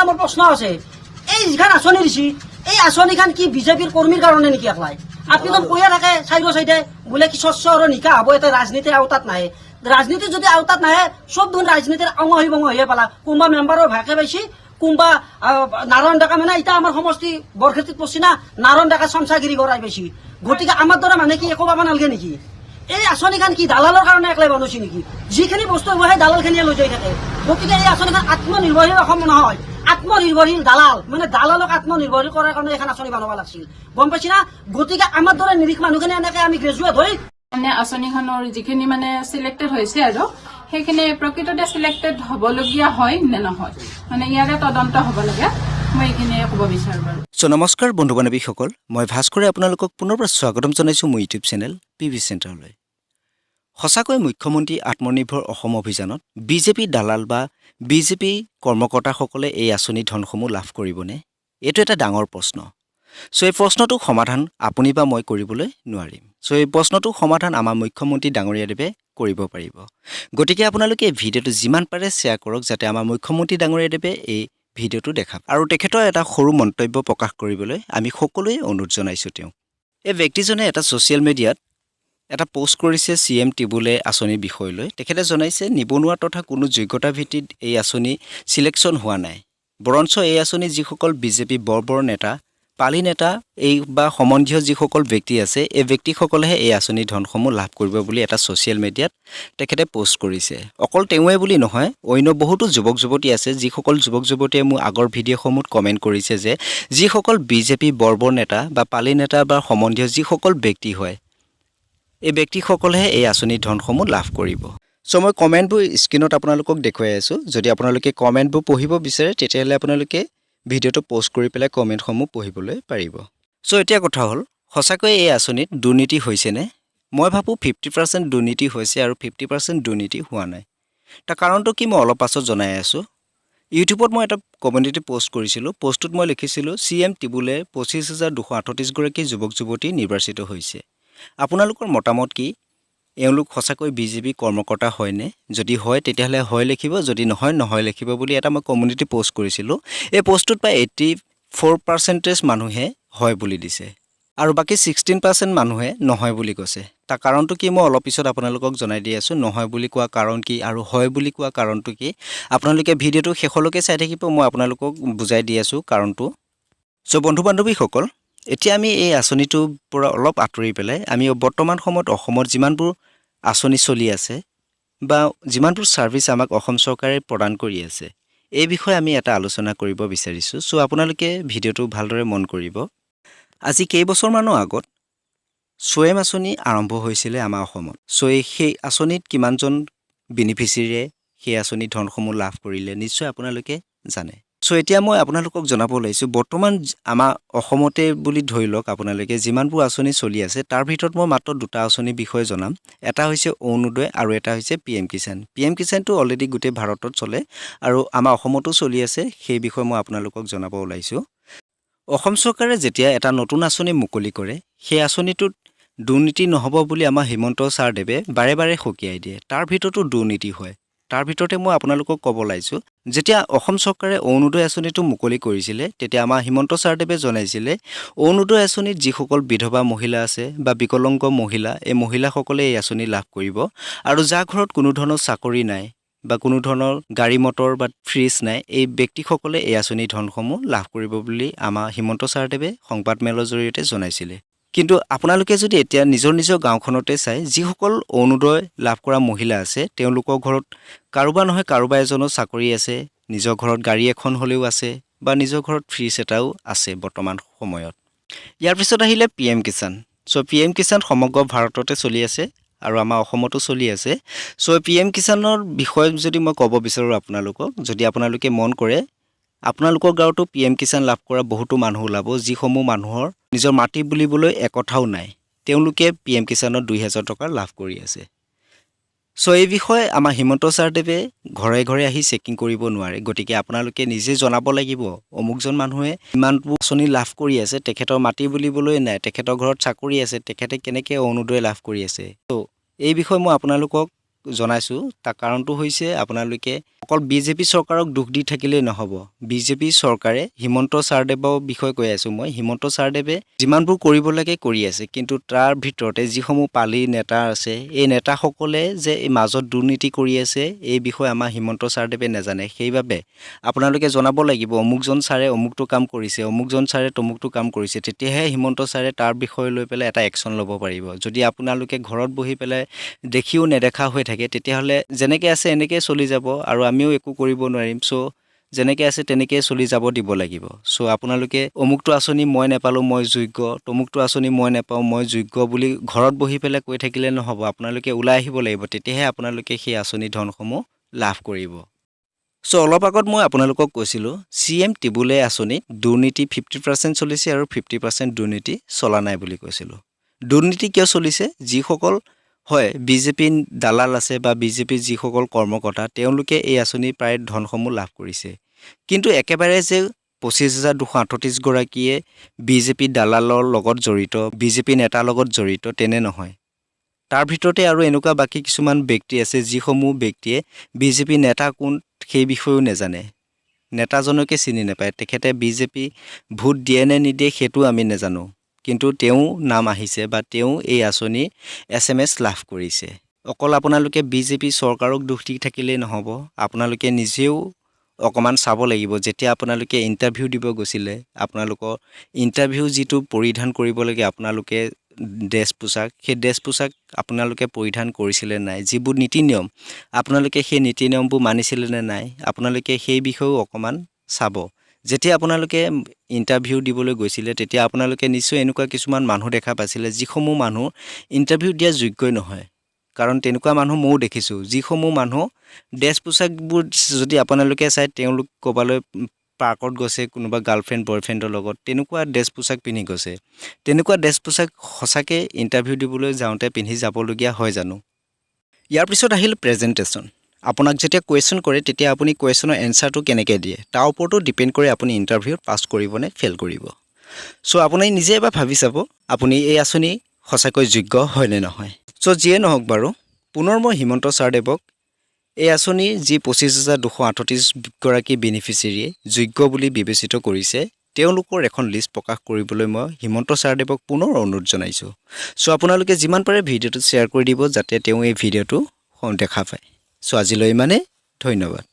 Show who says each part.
Speaker 1: আমার প্রশ্ন আছে এই যেখান আঁচনি দিছি এই আঁচনিখান কি বিজেপির কর্মীর কারণে নাকি একলাই আপনি তো কইয়া থাকে চাইড চাইডে বোলে কি স্বচ্ছ আর নিকা হব এটা রাজনীতির আওতাত নাহে রাজনীতি যদি আওতাত নাহে সব ধরুন রাজনীতির অঙ্গহি বঙ্গহিয়ে পালা কোনবা মেম্বারও ভাগে পাইছি কোনবা নারায়ণ ডেকা মানে এটা আমার সমষ্টি বরক্ষেত্রিত পড়ছি না নারায়ণ ডেকা চমচাগিরি করাই বেশি গতিকে আমার দ্বারা মানে কি একো পাবা নালগে নেকি এই আঁচনিখান কি দালালৰ কাৰণে একলাই বনাইছি নেকি যিখিনি বস্তু সেই দালালখিনিয়ে লৈ যাই থাকে গতিকে এই আঁচনিখান আত্মনিৰ্ভৰশীল অসম নহয় আত্মনিৰ্ভৰশীল দালাল মানে দালালক আত্মনিৰ্ভৰশীল কৰাৰ কাৰণে এখন আঁচনি বনাব লাগিছিল গম পাইছি না গতিকে আমাৰ দৰে নিৰীহ মানুহখিনি এনেকে আমি গ্ৰেজুৱেট হৈ
Speaker 2: মানে আঁচনিখনৰ যিখিনি মানে সিলেক্টেড হৈছে আৰু সেইখিনি প্ৰকৃততে সিলেক্টেড হ'বলগীয়া হয় নে নহয় মানে ইয়াৰে তদন্ত হ'ব লাগে মই এইখিনিয়ে ক'ব বিচাৰো বাৰু
Speaker 3: নমস্কাৰ বন্ধু বান্ধৱীসকল মই ভাস্কৰে আপোনালোকক পুনৰ স্বাগতম জনাইছোঁ মোৰ ইউটিউব চেনেল পিভি চেণ্টাৰলৈ সঁচাকৈ মুখ্যমন্ত্ৰী আত্মনিৰ্ভৰ অসম অভিযানত বিজেপি দালাল বা বিজেপি কৰ্মকৰ্তাসকলে এই আঁচনি ধনসমূহ লাভ কৰিবনে এইটো এটা ডাঙৰ প্ৰশ্ন এই প্ৰশ্নটোৰ সমাধান আপুনি বা মই কৰিবলৈ নোৱাৰিম এই প্ৰশ্নটোৰ সমাধান আমাৰ মুখ্যমন্ত্ৰী ডাঙৰীয়াদেৱে কৰিব পাৰিব গতিকে আপোনালোকে এই ভিডিঅ'টো যিমান পাৰে শ্বেয়াৰ কৰক যাতে আমাৰ মুখ্যমন্ত্ৰী ডাঙৰীয়াদেৱে এই ভিডিঅ'টো দেখাক আৰু তেখেতৰ এটা সৰু মন্তব্য প্ৰকাশ কৰিবলৈ আমি সকলোৱে অনুৰোধ জনাইছোঁ তেওঁক এই ব্যক্তিজনে এটা ছ'চিয়েল মিডিয়াত এটা পোষ্ট কৰিছে CM টিবুলে আঁচনিৰ বিষয় লৈ তেখেতে জনাইছে নিবনুৱা তথা কোনো যোগ্যতা ভিত্তিত এই আঁচনি সিলেকশ্যন হোৱা নাই বৰঞ্চ এই আঁচনি যিসকল বিজেপি বৰ নেতা পালি নেতা এই বা সম্বন্ধীয় যিসকল ব্যক্তি আছে এই ব্যক্তিসকলেহে এই আঁচনিৰ ধনসমূহ লাভ কৰিব বুলি এটা ছ'চিয়েল মিডিয়াত তেখেতে পোষ্ট কৰিছে অকল তেওঁৱে বুলি নহয় অন্য বহুতো যুৱক যুৱতী আছে যিসকল যুৱক যুৱতীয়ে মোৰ আগৰ ভিডিঅ'সমূহত কমেণ্ট কৰিছে যে যিসকল বিজেপি বৰ নেতা বা পালি নেতা বা সম্বন্ধীয় যিসকল ব্যক্তি হয় এই ব্যক্তিসকলেহে এই আঁচনিৰ ধনসমূহ লাভ কৰিব মই কমেণ্টবোৰ স্ক্ৰীনত আপোনালোকক দেখুৱাই আছোঁ যদি আপোনালোকে কমেণ্টবোৰ পঢ়িব বিচাৰে তেতিয়াহ'লে আপোনালোকে ভিডিঅ'টো পোষ্ট কৰি পেলাই কমেণ্টসমূহ পঢ়িবলৈ পাৰিব এতিয়া কথা হ'ল সঁচাকৈ এই আঁচনিত দুৰ্নীতি হৈছেনে মই ভাবোঁ 50% দুৰ্নীতি হৈছে আৰু 50% দুৰ্নীতি হোৱা নাই তাৰ কাৰণটো কি মই অলপ পাছত জনাই আছোঁ ইউটিউবত মই এটা কমিউনিটি পোষ্ট কৰিছিলোঁ পোষ্টটোত মই লিখিছিলোঁ CM টিবুলে 25,238 গৰাকী যুৱক যুৱতী নিৰ্বাচিত হৈছে আপোনালোকৰ মতামত কি এওঁলোক সঁচাকৈ বিজেপি কৰ্মকৰ্তা হয়নে যদি হয় তেতিয়াহ'লে হয় লিখিব যদি নহয় লিখিব বুলি এটা মই কমিউনিটি পোষ্ট কৰিছিলোঁ এই পোষ্টটোত প্ৰায় 84% মানুহে হয় বুলি দিছে আৰু বাকী 16% মানুহে নহয় বুলি কৈছে তাৰ কাৰণটো কি মই অলপ পিছত আপোনালোকক জনাই দি আছোঁ নহয় বুলি কোৱা কাৰণ কি আৰু হয় বুলি কোৱা কাৰণটো কি আপোনালোকে ভিডিঅ'টো শেষলৈকে চাই থাকিব মই আপোনালোকক বুজাই দি আছোঁ কাৰণটো বন্ধু বান্ধৱীসকল এতিয়া আমি এই আঁচনিটোৰ পৰা অলপ আঁতৰি পেলাই আমি বৰ্তমান সময়ত অসমত যিমানবোৰ আঁচনি চলি আছে বা যিমানবোৰ ছাৰ্ভিচ আমাক অসম চৰকাৰে প্ৰদান কৰি আছে এই বিষয়ে আমি এটা আলোচনা কৰিব বিচাৰিছোঁ আপোনালোকে ভিডিঅ'টো ভালদৰে মন কৰিব আজি কেইবছৰমানৰ আগত স্বয়ম আঁচনি আৰম্ভ হৈছিলে আমাৰ অসমত সেই আঁচনিত কিমানজন বেনিফিচিয়াৰীয়ে সেই আঁচনিৰ ধনসমূহ লাভ কৰিলে নিশ্চয় আপোনালোকে জানে এতিয়া মই আপোনালোকক জনাব লাগিছোঁ বৰ্তমান আমাৰ অসমতে বুলি ধৰি লওক আপোনালোকে যিমানবোৰ আঁচনি চলি আছে তাৰ ভিতৰত মই মাত্ৰ দুটা আঁচনিৰ বিষয়ে জনাম এটা হৈছে অৰুণোদয় আৰু এটা হৈছে PM কিষাণটো অলৰেডি গোটেই ভাৰতত চলে আৰু আমাৰ অসমতো চলি আছে সেই বিষয়ে মই আপোনালোকক জনাব ওলাইছোঁ অসম চৰকাৰে যেতিয়া এটা নতুন আঁচনি মুকলি কৰে সেই আঁচনিটোত দুৰ্নীতি নহ'ব বুলি আমাৰ হিমন্ত ছাৰদেৱে বাৰে বাৰে সকীয়াই দিয়ে তাৰ ভিতৰতো দুৰ্নীতি হয় তাৰ ভিতৰতে মই আপোনালোকক ক'ব লাগিছোঁ যেতিয়া অসম চৰকাৰে অৰুণোদয় আঁচনিটো মুকলি কৰিছিলে তেতিয়া আমাৰ হিমন্ত ছাৰদেৱে জনাইছিলে অৰুণোদয় আঁচনিত যিসকল বিধৱা মহিলা আছে বা বিকলাংগ মহিলা এই মহিলাসকলে এই আঁচনি লাভ কৰিব আৰু যাৰ ঘৰত কোনো ধৰণৰ চাকৰি নাই বা কোনো ধৰণৰ গাড়ী মটৰ বা ফ্ৰিজ নাই এই ব্যক্তিসকলে এই আঁচনিৰ ধনসমূহ লাভ কৰিব বুলি আমাৰ হিমন্ত ছাৰদেৱে সংবাদমেলৰ জৰিয়তে জনাইছিলে কিন্তু আপোনালোকে যদি এতিয়া নিজৰ গাঁওখনতে চাই যিসকল অৰুণোদয় লাভ কৰা মহিলা আছে তেওঁলোকৰ ঘৰত কাৰোবাৰ নহয় কাৰোবাৰ এজনৰ চাকৰি আছে নিজৰ ঘৰত গাড়ী এখন হ'লেও আছে বা নিজৰ ঘৰত ফ্ৰিজ এটাও আছে বৰ্তমান সময়ত ইয়াৰ পিছত আহিলে PM কিষাণ PM কিষাণ সমগ্ৰ ভাৰততে চলি আছে আৰু আমাৰ অসমতো চলি আছে PM কিষাণৰ বিষয়ে যদি মই ক'ব বিচাৰোঁ আপোনালোকক যদি আপোনালোকে মন কৰে আপোনালোকৰ গাঁৱতো PM কিষাণ লাভ কৰা বহুতো মানুহ ওলাব যিসমূহ মানুহৰ নিজৰ মাটি বুলিবলৈ একথাও নাই তেওঁলোকে PM কিষাণৰ 2,000 টকা লাভ কৰি আছে এই বিষয়ে আমাৰ হিমন্ত ছাৰদেৱে ঘৰে ঘৰে আহি চেকিং কৰিব নোৱাৰে গতিকে আপোনালোকে নিজে জনাব লাগিব অমুকজন মানুহে ইমানবোৰ আঁচনি লাভ কৰি আছে তেখেতৰ মাটি বুলিবলৈ নাই তেখেতৰ ঘৰত চাকৰি আছে তেখেতে কেনেকৈ অৰুণোদয় লাভ কৰি আছে এই বিষয়ে মই আপোনালোকক জনাইছোঁ তাৰ কাৰণটো হৈছে আপোনালোকে অকল বিজেপি চৰকাৰক দুখ দি থাকিলেই নহ'ব বিজেপি চৰকাৰে হিমন্ত ছাৰদেৱৰ বিষয়ে কৈ আছোঁ মই হিমন্ত ছাৰদেৱে যিমানবোৰ কৰিব লাগে কৰি আছে কিন্তু তাৰ ভিতৰতে যিসমূহ পালি নেতা আছে এই নেতাসকলে যে এই মাজত দুৰ্নীতি কৰি আছে এই বিষয়ে আমাৰ হিমন্ত ছাৰদেৱে নাজানে সেইবাবে আপোনালোকে জনাব লাগিব অমুকজন ছাৰে অমুকটো কাম কৰিছে অমুকজন ছাৰে তমুকটো কাম কৰিছে তেতিয়াহে হিমন্ত ছাৰে তাৰ বিষয় লৈ পেলাই এটা একশ্যন ল'ব পাৰিব যদি আপোনালোকে ঘৰত বহি পেলাই দেখিও নেদেখা হৈ থাকে তেতিয়াহ'লে যেনেকৈ আছে এনেকৈ চলি যাব আৰু আমিও একো কৰিব নোৱাৰিম চ' যেনেকৈ আছে তেনেকৈ চলি যাব দিব লাগিব চ' আপোনালোকে অমুকটো আঁচনি মই নাপালোঁ মই যোগ্য তমুকটো আঁচনি মই নাপাওঁ মই যোগ্য বুলি ঘৰত বহি পেলাই কৈ থাকিলে নহ'ব আপোনালোকে ওলাই আহিব লাগিব তেতিয়াহে আপোনালোকে সেই আঁচনি ধনসমূহ লাভ কৰিব চ' অলপ আগত মই আপোনালোকক কৈছিলোঁ CM টিবুলে আঁচনিত দুৰ্নীতি 50% চলিছে আৰু 50% দুৰ্নীতি চলা নাই বুলি কৈছিলোঁ দুৰ্নীতি কিয় চলিছে যিসকল হয় বিজেপি দালাল আছে বা বিজেপিৰ যিসকল কৰ্মকৰ্তা তেওঁলোকে এই আঁচনিৰ প্ৰায় ধনসমূহ লাভ কৰিছে কিন্তু একেবাৰে যে 25,238 গৰাকীয়ে বিজেপি দালালৰ লগত জড়িত বিজেপি নেতাৰ লগত জড়িত তেনে নহয় তাৰ ভিতৰতে আৰু এনেকুৱা বাকী কিছুমান ব্যক্তি আছে যিসমূহ ব্যক্তিয়ে বিজেপি নেতা কোন সেই বিষয়েও নাজানে নেতাজনকে চিনি নাপায় তেখেতে বিজেপি ভোট দিয়ে নে নিদিয়ে সেইটো আমি নাজানো কিন্তু তেওঁ নাম আহিছে বা তেওঁ এই আঁচনি SMS লাভ কৰিছে অকল আপোনালোকে বিজেপি চৰকাৰক দুখ দি থাকিলেই নহ'ব আপোনালোকে নিজেও অকমান চাব লাগিব যেতিয়া আপোনালোকে ইন্টাৰভিউ দিব গৈছিলে আপোনালোকৰ ইন্টাৰভিউ যিটো পৰিধান কৰিব লাগে আপোনালোকে ড্ৰেছ পোছাক সেই ড্ৰেছ পোছাক আপোনালোকে পৰিধান কৰিছিলে নাই যিবোৰ নীতি নিয়ম আপোনালোকে সেই নীতি নিয়মবোৰ মানিছিলে নে নাই আপোনালোকে সেই বিষয়েও অকমান চাব যেতিয়া আপোনালোকে ইন্টাৰভিউ দিবলৈ গৈছিলে তেতিয়া আপোনালোকে নিশ্চয় এনেকুৱা কিছুমান মানুহ দেখা পাইছিলে যিসমূহ মানুহ ইন্টাৰভিউ দিয়া যোগ্যই নহয় কাৰণ তেনেকুৱা মানুহ ময়ো দেখিছোঁ যিসমূহ মানুহ ড্ৰেছ পোছাকবোৰ যদি আপোনালোকে চাই তেওঁলোক ক'বালৈ পাৰ্কত গৈছে কোনোবা গাৰ্লফ্ৰেণ্ড বয়ফ্ৰেণ্ডৰ লগত তেনেকুৱা ড্ৰেছ পোছাক পিন্ধি গৈছে তেনেকুৱা ড্ৰেছ পোছাক সঁচাকৈ ইন্টাৰভিউ দিবলৈ যাওঁতে পিন্ধি যাবলগীয়া হয় জানো ইয়াৰ পিছত আহিল প্ৰেজেণ্টেশ্যন আপোনাক যেতিয়া কুৱেশ্যন কৰে তেতিয়া আপুনি কুৱেশ্যনৰ এনচাৰটো কেনেকৈ দিয়ে তাৰ ওপৰতো ডিপেণ্ড কৰে আপুনি ইন্টাৰভিউত পাছ কৰিব নে ফেইল কৰিব চ' আপুনি নিজে এবাৰ ভাবি চাব আপুনি এই আঁচনি সঁচাকৈ যোগ্য হয় নে নহয় চ' যিয়ে নহওক বাৰু পুনৰ মই হিমন্ত ছাৰদেৱক এই আঁচনিৰ যি 25,238 গৰাকী বেনিফিচিয়াৰীয়ে যোগ্য বুলি বিবেচিত কৰিছে তেওঁলোকৰ এখন লিষ্ট প্ৰকাশ কৰিবলৈ মই হিমন্ত ছাৰদেৱক পুনৰ অনুৰোধ জনাইছোঁ চ' আপোনালোকে যিমান পাৰে ভিডিঅ'টো শ্বেয়াৰ কৰি দিব যাতে তেওঁ এই ভিডিঅ'টো দেখা পায় চ' আজিলৈ ইমানেই ধন্যবাদ